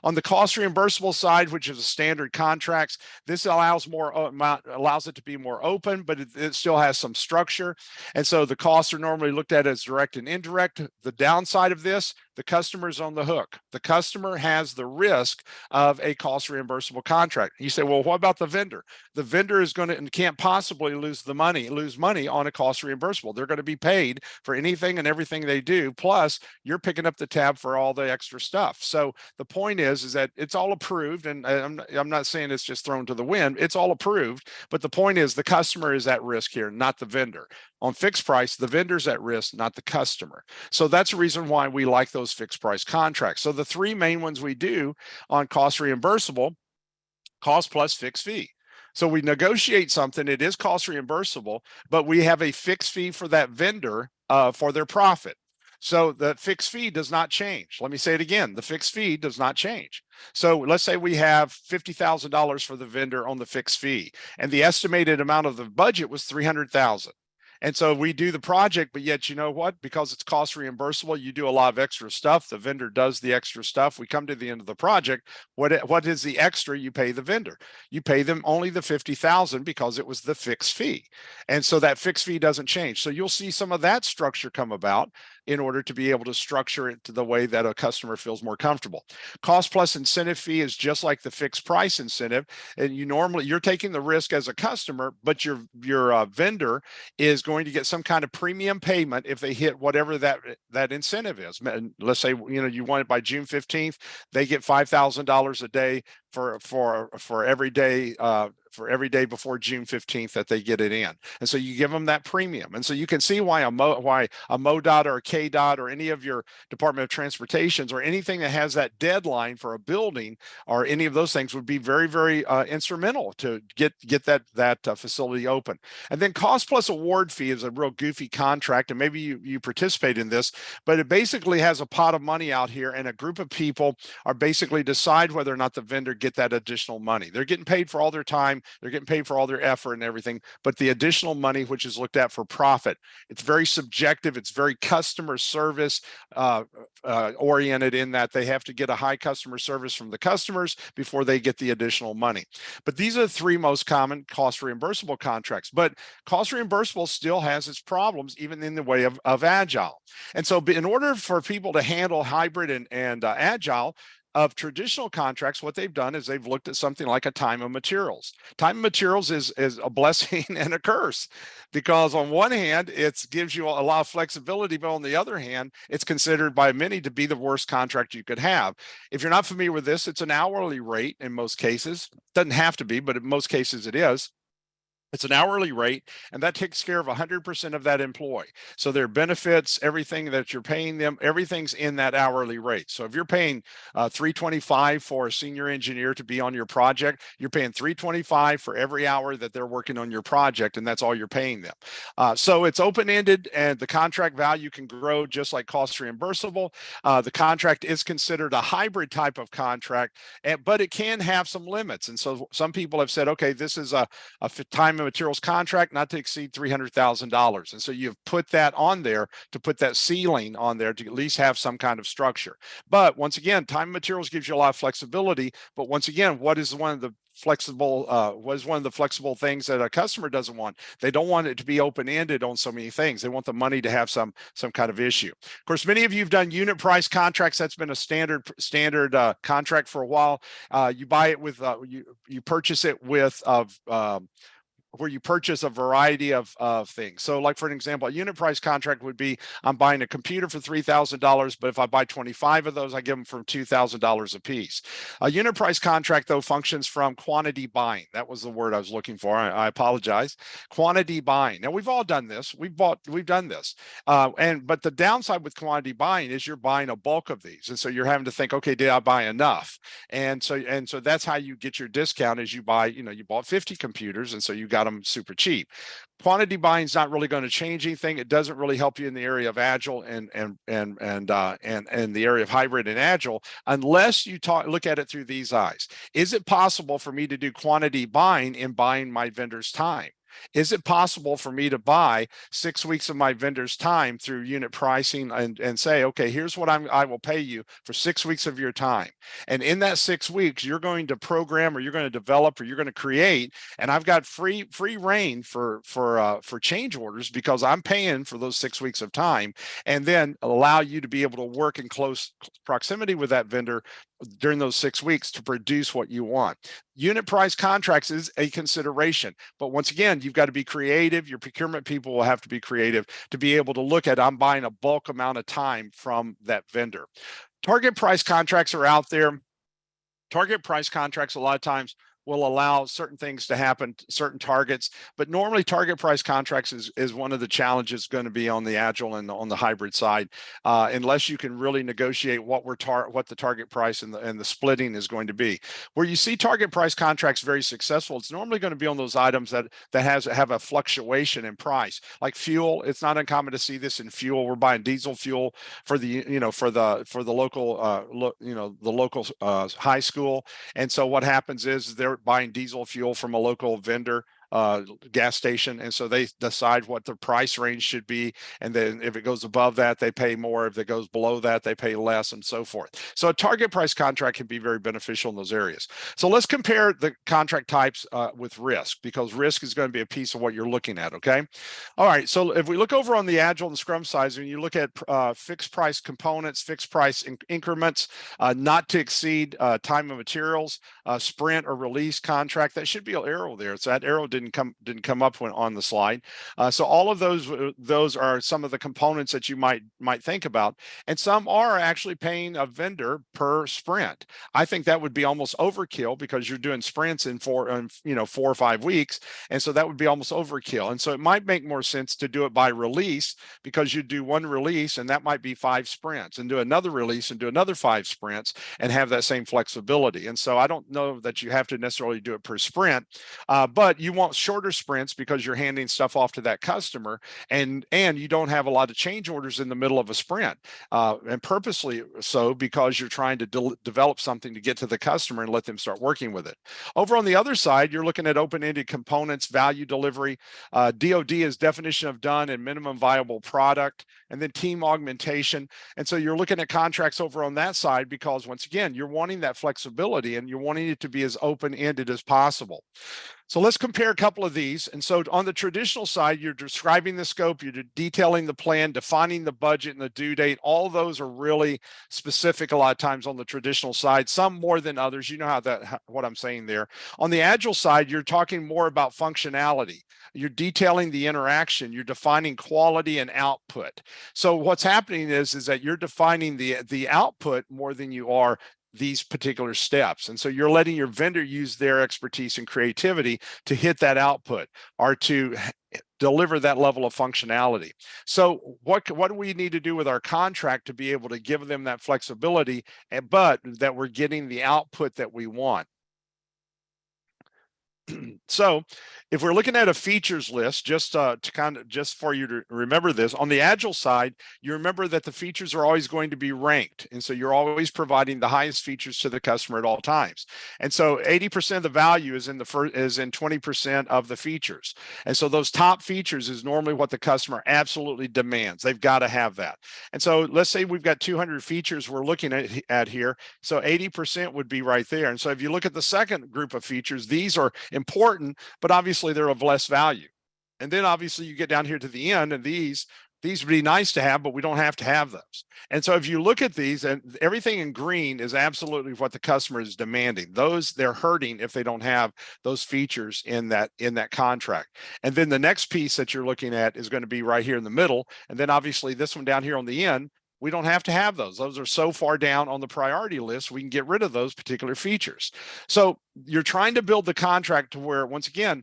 On the cost reimbursable side, which is a standard contracts, this allows it to be more open, but it still has some structure. And so the costs are normally looked at as direct and indirect. The downside of this, the customer's on the hook. The customer has the risk of a cost reimbursable contract. You say, well, what about the vendor? The vendor is going to and can't possibly lose money on a cost reimbursable. They're going to be paid for anything and everything they do. Plus, you're picking up the tab for all the extra stuff. So the point is that it's all approved, and I'm not saying it's just thrown to the wind. It's all approved, but the point is the customer is at risk here, not the vendor. On fixed price, the vendor's at risk, not the customer. So that's the reason why we like those fixed price contracts. So the three main ones we do on cost reimbursable: cost plus fixed fee. So we negotiate something, it is cost reimbursable, but we have a fixed fee for that vendor for their profit. So the fixed fee does not change. Let me say it again. The fixed fee does not change. So let's say we have $50,000 for the vendor on the fixed fee, and the estimated amount of the budget was $300,000. And so we do the project, but yet, you know what? Because it's cost reimbursable, you do a lot of extra stuff. The vendor does the extra stuff. We come to the end of the project. What is the extra you pay the vendor? You pay them only the $50,000 because it was the fixed fee. And so that fixed fee doesn't change. So you'll see some of that structure come about in order to be able to structure it to the way that a customer feels more comfortable. Cost plus incentive fee is just like the fixed price incentive. And you're taking the risk as a customer, but your vendor is going to get some kind of premium payment if they hit whatever that incentive is. And let's say you want it by June 15th, they get $5,000 a day for every day before June 15th that they get it in. And so you give them that premium. And so you can see why a MoDOT or a KDOT or any of your Department of Transportations or anything that has that deadline for a building or any of those things would be very, very instrumental to get that facility open. And then cost plus award fee is a real goofy contract, and maybe you participate in this, but it basically has a pot of money out here, and a group of people are basically decide whether or not the vendor get that additional money. They're getting paid for all their time, they're getting paid for all their effort and everything, but the additional money, which is looked at for profit, it's very subjective, it's very customer service oriented, in that they have to get a high customer service from the customers before they get the additional money. But these are the three most common cost reimbursable contracts. But cost reimbursable still has its problems, even in the way of Agile. And so in order for people to handle hybrid and Agile, of traditional contracts, what they've done is they've looked at something like a time and materials. Time and materials is a blessing and a curse, because on one hand, it gives you a lot of flexibility, but on the other hand, it's considered by many to be the worst contract you could have. If you're not familiar with this, it's an hourly rate in most cases. Doesn't have to be, but in most cases it is. It's an hourly rate, and that takes care of 100% of that employee. So their benefits, everything that you're paying them, everything's in that hourly rate. So if you're paying $325 for a senior engineer to be on your project, you're paying $325 for every hour that they're working on your project, and that's all you're paying them. So it's open-ended, and the contract value can grow just like cost reimbursable. The contract is considered a hybrid type of contract, but it can have some limits. And so some people have said, okay, this is a time and materials contract not to exceed $300,000. And so you've put that on there to put that ceiling on there to at least have some kind of structure. But once again, time and materials gives you a lot of flexibility. But once again, what is one of the flexible things that a customer doesn't want? They don't want it to be open-ended on so many things. They want the money to have some kind of issue. Of course, many of you have done unit price contracts. That's been a standard contract for a while. You buy it with you purchase it with where you purchase a variety of things. So like, for an example, a unit price contract would be, I'm buying a computer for $3,000, but if I buy 25 of those, I give them for $2,000 a piece. A unit price contract, though, functions from quantity buying. That was the word I was looking for. I apologize. Quantity buying. Now, we've all done this. We've done this. But the downside with quantity buying is you're buying a bulk of these. And so you're having to think, okay, did I buy enough? And so that's how you get your discount, is you buy, you bought 50 computers, and so you got them super cheap. Quantity buying is not really going to change anything. It doesn't really help you in the area of Agile and the area of hybrid and Agile, unless you look at it through these eyes. Is it possible for me to do quantity buying in buying my vendor's time? Is it possible for me to buy 6 weeks of my vendor's time through unit pricing and say, okay, here's what I will pay you for 6 weeks of your time. And in that 6 weeks, you're going to program, or you're going to develop, or you're going to create, and I've got free reign for change orders because I'm paying for those 6 weeks of time, and then allow you to be able to work in close proximity with that vendor during those 6 weeks to produce what you want. Unit price contracts is a consideration, but once again, you've got to be creative. Your procurement people will have to be creative to be able to look at, I'm buying a bulk amount of time from that vendor. Target price contracts are out there. Target price contracts a lot of times will allow certain things to happen, certain targets, but normally target price contracts is one of the challenges going to be on the Agile and on the hybrid side, unless you can really negotiate what the target price and the splitting is going to be. Where you see target price contracts very successful, it's normally going to be on those items that have a fluctuation in price, like fuel. It's not uncommon to see this in fuel. We're buying diesel fuel for the for the local the local high school, and so what happens is they're buying diesel fuel from a local vendor, gas station, and so they decide what the price range should be, and then if it goes above that, they pay more. If it goes below that, they pay less, and so forth. So a target price contract can be very beneficial in those areas. So let's compare the contract types with risk, because risk is going to be a piece of what you're looking at. Okay, all right. So if we look over on the Agile and Scrum side, when you look at fixed price components, fixed price increments, not to exceed time and materials, sprint or release contract, that should be an arrow there. So that arrow didn't come up when on the slide. So all of those are some of the components that you might think about, and some are actually paying a vendor per sprint. I think that would be almost overkill, because you're doing sprints in 4 or 5 weeks, and so that would be almost overkill. And so it might make more sense to do it by release, because you do one release and that might be 5 sprints, and do another release and do another 5 sprints, and have that same flexibility. And so I don't know that you have to necessarily do it per sprint, but you want shorter sprints because you're handing stuff off to that customer, and you don't have a lot of change orders in the middle of a sprint, and purposely so, because you're trying to develop something to get to the customer and let them start working with it. Over on the other side, you're looking at open-ended components, value delivery. DoD is definition of done and minimum viable product, and then team augmentation. And so you're looking at contracts over on that side, because once again, you're wanting that flexibility and you're wanting it to be as open-ended as possible. So let's compare a couple of these. And so on the traditional side, you're describing the scope, you're detailing the plan, defining the budget and the due date. All those are really specific a lot of times on the traditional side, some more than others. You know what I'm saying there. On the Agile side, you're talking more about functionality. You're detailing the interaction, you're defining quality and output. So what's happening is that you're defining the output more than you are these particular steps. And so you're letting your vendor use their expertise and creativity to hit that output, or to deliver that level of functionality. So what do we need to do with our contract to be able to give them that flexibility, but that we're getting the output that we want? So if we're looking at a features list, just for you to remember this, on the Agile side, you remember that the features are always going to be ranked. And so you're always providing the highest features to the customer at all times. And so 80% of the value is in 20% of the features. And so those top features is normally what the customer absolutely demands. They've got to have that. And so let's say we've got 200 features we're looking at here. So 80% would be right there. And so if you look at the second group of features, these are important, but obviously they're of less value. And then obviously you get down here to the end, and these would be nice to have, but we don't have to have those. And so if you look at these, and everything in green is absolutely what the customer is demanding. Those, they're hurting if they don't have those features in that contract. And then the next piece that you're looking at is going to be right here in the middle. And then obviously this one down here on the end, we don't have to have those. Those are so far down on the priority list, we can get rid of those particular features. So you're trying to build the contract to where, once again,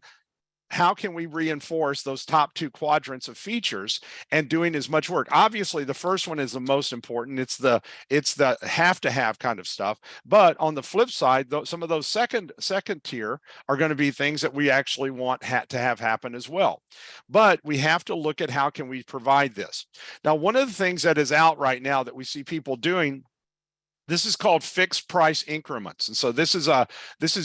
how can we reinforce those top 2 quadrants of features and doing as much work? Obviously, the first one is the most important. It's the have to have kind of stuff. But on the flip side, some of those second tier are going to be things that we actually want to have happen as well. But we have to look at how can we provide this. Now, one of the things that is out right now that we see people doing This is called fixed price increments. And so this is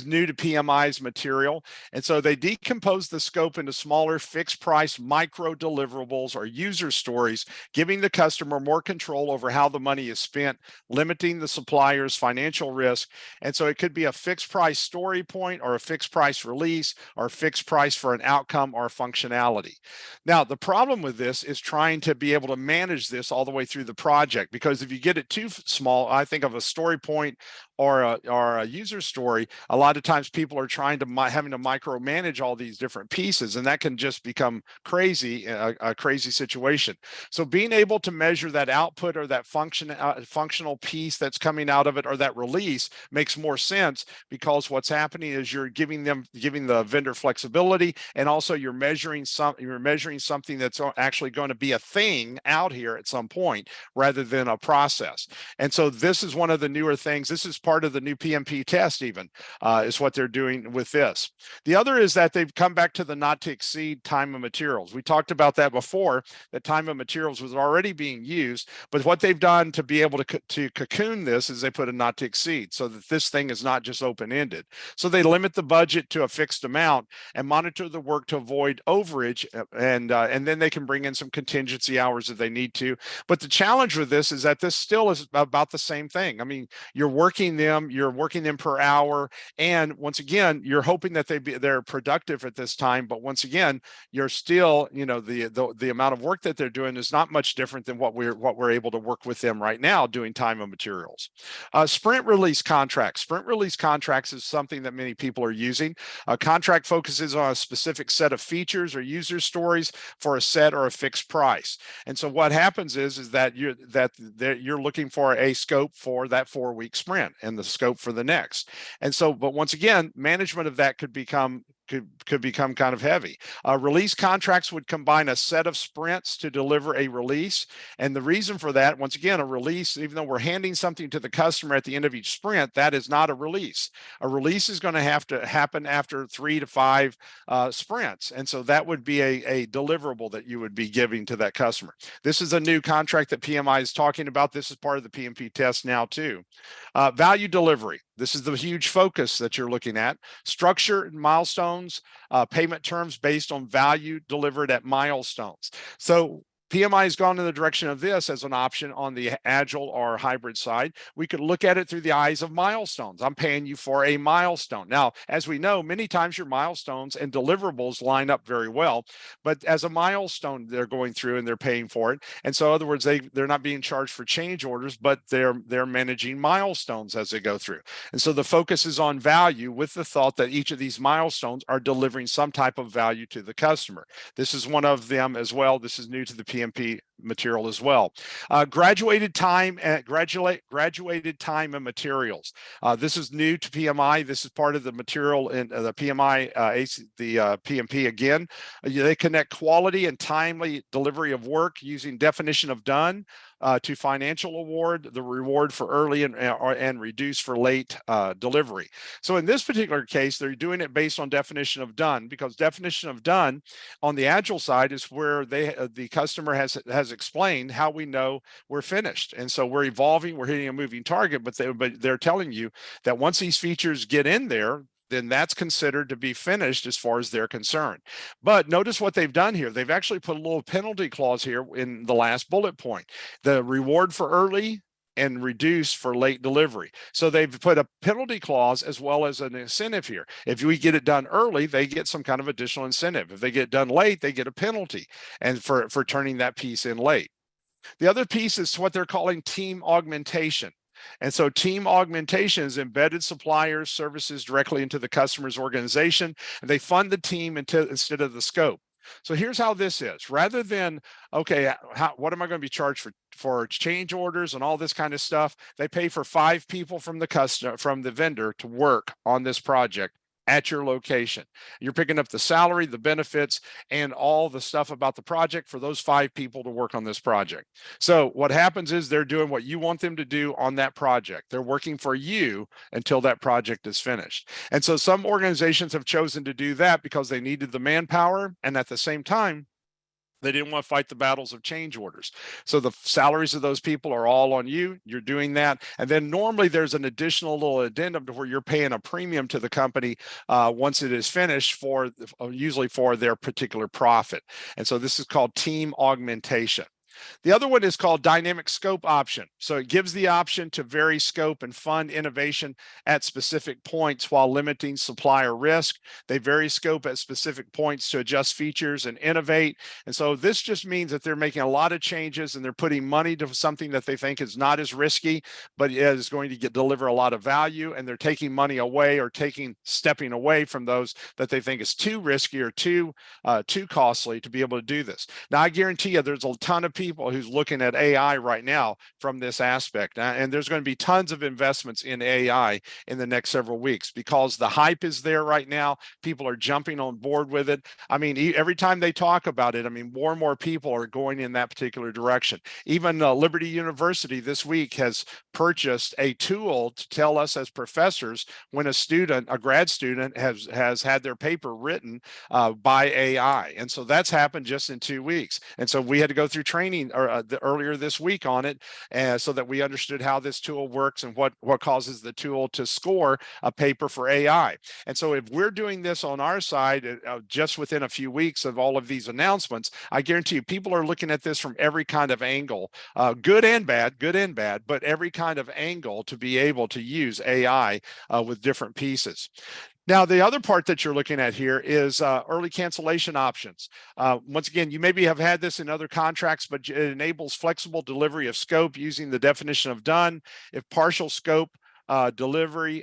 new to PMI's material. And so they decompose the scope into smaller fixed price micro deliverables or user stories, giving the customer more control over how the money is spent, limiting the supplier's financial risk. And so it could be a fixed price story point or a fixed price release or a fixed price for an outcome or functionality. Now, the problem with this is trying to be able to manage this all the way through the project, because if you get it too small, I think of a story point or a user story, a lot of times people are trying to having to micromanage all these different pieces, and that can just become crazy, a crazy situation. So being able to measure that output or that functional piece that's coming out of it, or that release, makes more sense, because what's happening is you're giving the vendor flexibility, and also you're measuring something that's actually going to be a thing out here at some point rather than a process. And so this is one of the newer things. This is part of the new PMP test even, is what they're doing with this. The other is that they've come back to the not to exceed time and materials. We talked about that before, that time and materials was already being used, but what they've done to be able to cocoon this is they put a not to exceed, so that this thing is not just open-ended. So they limit the budget to a fixed amount and monitor the work to avoid overage, and then they can bring in some contingency hours if they need to. But the challenge with this is that this still is about the same thing. I mean, you're working them per hour, and once again, you're hoping that they're productive at this time. But once again, you're still, the amount of work that they're doing is not much different than what we're able to work with them right now doing time and materials. Sprint release contracts. Sprint release contracts is something that many people are using. A contract focuses on a specific set of features or user stories for a set or a fixed price. And so what happens is that you're looking for a scope for that 4-week sprint and the scope for the next. And so, but once again, management of that could become kind of heavy. Release contracts would combine a set of sprints to deliver a release. And the reason for that, once again, a release, even though we're handing something to the customer at the end of each sprint, that is not a release. A release is going to have to happen after 3 to 5 sprints. And so that would be a deliverable that you would be giving to that customer. This is a new contract that PMI is talking about. This is part of the PMP test now too. Value delivery. This is the huge focus that you're looking at. Structure and milestones, payment terms based on value delivered at milestones. So PMI has gone in the direction of this as an option on the Agile or hybrid side. We could look at it through the eyes of milestones. I'm paying you for a milestone. Now, as we know, many times your milestones and deliverables line up very well, but as a milestone, they're going through and they're paying for it. And so in other words, they're not being charged for change orders, but they're managing milestones as they go through. And so the focus is on value, with the thought that each of these milestones are delivering some type of value to the customer. This is one of them as well. This is new to the PMP material as well. Graduated time and materials. This is new to PMI. This is part of the material in the PMI, PMP again. They connect quality and timely delivery of work using definition of done to financial award, the reward for early and reduce for late delivery. So in this particular case, they're doing it based on definition of done, because definition of done on the Agile side is where the customer has explained how we know we're finished. And so we're evolving, we're hitting a moving target, but they're telling you that once these features get in there, then that's considered to be finished as far as they're concerned. But notice what they've done here. They've actually put a little penalty clause here in the last bullet point. The reward for early and reduce for late delivery. So they've put a penalty clause as well as an incentive here. If we get it done early, they get some kind of additional incentive. If they get it done late, they get a penalty, and for turning that piece in late. The other piece is what they're calling team augmentation. And so team augmentation is embedded suppliers services directly into the customer's organization, and they fund the team instead of the scope. So here's how this is. Rather than, okay, what am I going to be charged for change orders and all this kind of stuff? They pay for 5 people from the vendor to work on this project at your location. You're picking up the salary, the benefits, and all the stuff about the project for those 5 people to work on this project. So what happens is they're doing what you want them to do on that project. They're working for you until that project is finished. And so some organizations have chosen to do that because they needed the manpower, and at the same time, They didn't want to fight the battles of change orders. So the salaries of those people are all on you. You're doing that. And then normally there's an additional little addendum to where you're paying a premium to the company once it is finished for usually for their particular profit. And so this is called team augmentation. The other one is called dynamic scope option. So it gives the option to vary scope and fund innovation at specific points while limiting supplier risk. They vary scope at specific points to adjust features and innovate. And so this just means that they're making a lot of changes and they're putting money to something that they think is not as risky, but is going to deliver a lot of value. And they're taking money away or stepping away from those that they think is too risky or too costly to be able to do this. Now, I guarantee you there's a ton of people who's looking at AI right now from this aspect. And there's going to be tons of investments in AI in the next several weeks because the hype is there right now. People are jumping on board with it. I mean, every time they talk about it, I mean, more and more people are going in that particular direction. Even Liberty University this week has purchased a tool to tell us as professors when a grad student has had their paper written by AI. And so that's happened just in 2 weeks. And so we had to go through training earlier this week on it, so that we understood how this tool works and what causes the tool to score a paper for AI. And so if we're doing this on our side just within a few weeks of all of these announcements, I guarantee you people are looking at this from every kind of angle, good and bad, but every kind of angle to be able to use AI with different pieces. Now, the other part that you're looking at here is early cancellation options. Once again, you maybe have had this in other contracts, but it enables flexible delivery of scope using the definition of done. If partial scope delivery,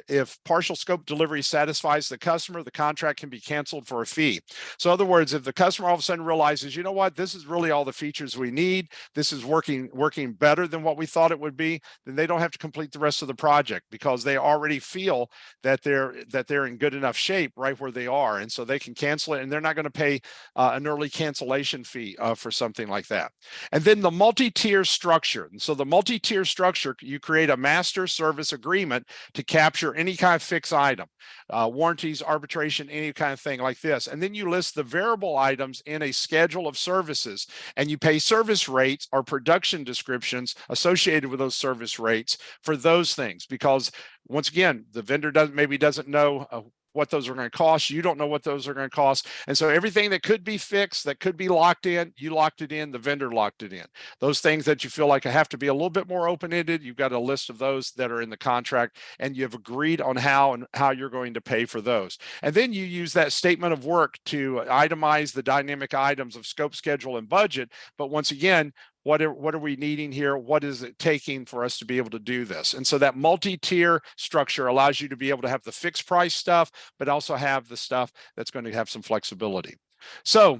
if partial scope delivery satisfies the customer, the contract can be canceled for a fee. So in other words, if the customer all of a sudden realizes, you know what, this is really all the features we need, this is working better than what we thought it would be, then they don't have to complete the rest of the project because they already feel that they're in good enough shape right where they are. And so they can cancel it and they're not going to pay an early cancellation fee for something like that. And then the multi-tier structure. And so the multi-tier structure, you create a master service agreement to capture any kind of fixed item, warranties, arbitration, any kind of thing like this. And then you list the variable items in a schedule of services and you pay service rates or production descriptions associated with those service rates for those things. Because once again, the vendor doesn't know what those are going to cost. You don't know what those are going to cost. And so everything that could be fixed, that could be locked in, you locked it in, the vendor locked it in. Those things that you feel like have to be a little bit more open-ended, you've got a list of those that are in the contract and you've agreed on how you're going to pay for those. And then you use that statement of work to itemize the dynamic items of scope, schedule, and budget. But once again, what are we needing here? What is it taking for us to be able to do this? And so that multi-tier structure allows you to be able to have the fixed price stuff, but also have the stuff that's going to have some flexibility. So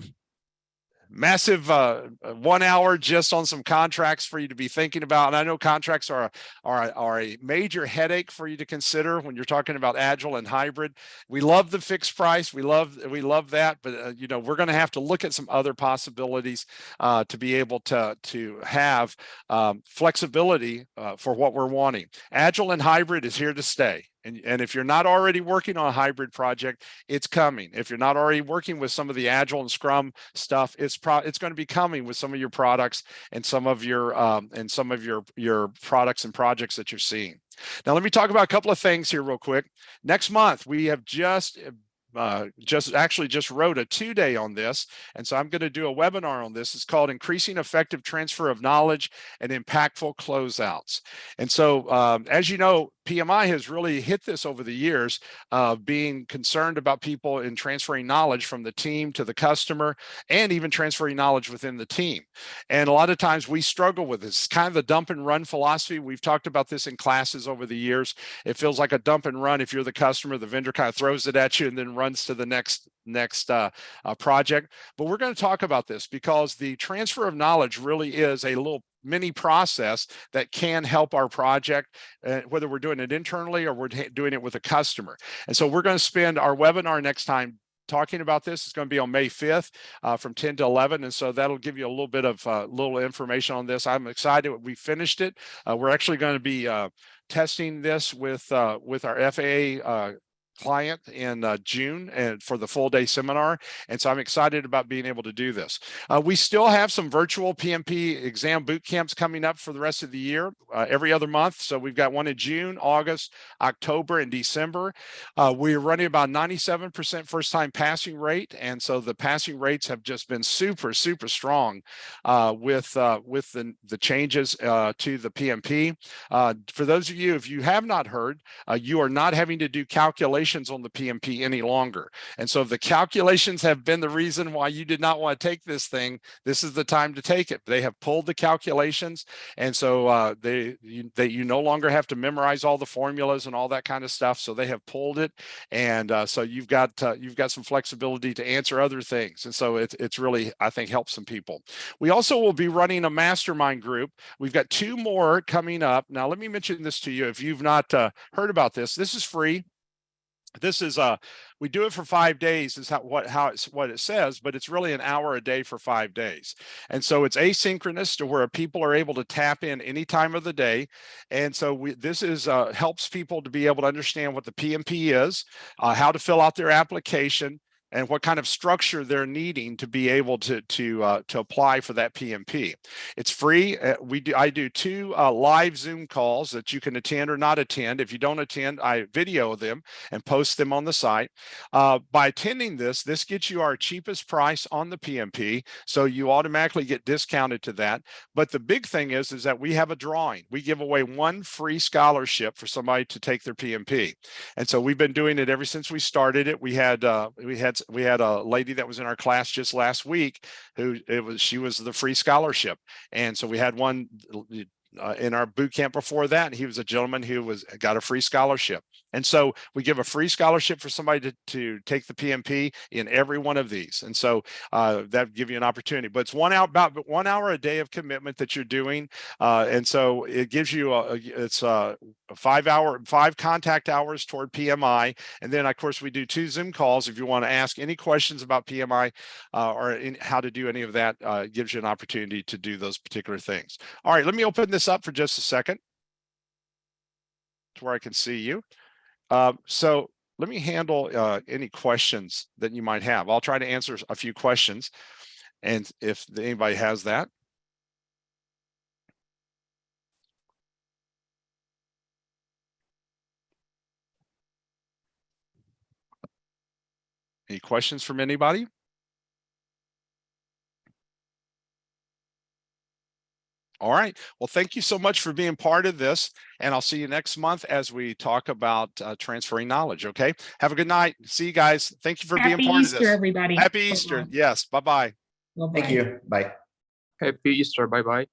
massive 1 hour just on some contracts for you to be thinking about. And I know contracts are a major headache for you to consider when you're talking about Agile and hybrid. We love the fixed price. We love that, but you know, we're going to have to look at some other possibilities to be able to have flexibility for what we're wanting. Agile and hybrid is here to stay. And if you're not already working on a hybrid project, it's coming. If you're not already working with some of the Agile and Scrum stuff, it's going to be coming with some of your products and some of your products and projects that you're seeing. Now, let me talk about a couple of things here real quick. Next month, we have just wrote a 2-day on this. And so I'm going to do a webinar on this. It's called Increasing Effective Transfer of Knowledge and Impactful Closeouts. And so, as you know, PMI has really hit this over the years, being concerned about people in transferring knowledge from the team to the customer and even transferring knowledge within the team. And a lot of times we struggle with this. It's kind of the dump and run philosophy. We've talked about this in classes over the years. It feels like a dump and run. If you're the customer, the vendor kind of throws it at you and then runs to the next project. But we're going to talk about this because the transfer of knowledge really is a little mini process that can help our project, whether we're doing it internally or we're doing it with a customer. And so we're going to spend our webinar next time talking about this. It's going to be on May 5th from 10 to 11. And so that'll give you a little bit of little information on this. I'm excited. We finished it. We're actually going to be testing this with our FAA client in June and for the full day seminar. And so I'm excited about being able to do this. We still have some virtual PMP exam boot camps coming up for the rest of the year, every other month. So we've got one in June, August, October, and December. We're running about 97% first time passing rate. And so the passing rates have just been super, super strong with the changes to the PMP. For those of you, if you have not heard, you are not having to do calculations on the PMP any longer. And so if the calculations have been the reason why you did not want to take this thing, this is the time to take it. They have pulled the calculations. And so you no longer have to memorize all the formulas and all that kind of stuff. So they have pulled it. And so you've got some flexibility to answer other things. And so it's really, I think, helps some people. We also will be running a mastermind group. We've got 2 more coming up. Now, let me mention this to you. If you've not heard about this is free. This is we do it for 5 days is what it says, but it's really an hour a day for 5 days. And so it's asynchronous to where people are able to tap in any time of the day. And so this is helps people to be able to understand what the PMP is, how to fill out their application, and what kind of structure they're needing to be able to apply for that PMP. It's free. I do 2 live Zoom calls that you can attend or not attend. If you don't attend, I video them and post them on the site. By attending this gets you our cheapest price on the PMP, so you automatically get discounted to that. But the big thing is that we have a drawing. We give away 1 free scholarship for somebody to take their PMP, and so we've been doing it ever since we started it. We had a lady that was in our class just last week she was the free scholarship. And so we had one in our boot camp before that, and he was a gentleman who got a free scholarship. And so we give a free scholarship for somebody to take the PMP in every one of these. And so that give you an opportunity, but it's about 1 hour a day of commitment that you're doing. And so it gives you it's 5 contact hours toward PMI. And then of course we do 2 Zoom calls. If you want to ask any questions about PMI or how to do any of that, it gives you an opportunity to do those particular things. All right, let me open this up for just a second to where I can see you. So let me handle any questions that you might have. I'll try to answer a few questions, and if anybody has that. Any questions from anybody? All right. Well, thank you so much for being part of this. And I'll see you next month as we talk about transferring knowledge. Okay. Have a good night. See you guys. Thank you for being part of this. Happy Easter, everybody. Happy Easter. Yes. Bye-bye. Bye-bye. Thank you. Bye. Happy Easter. Bye-bye.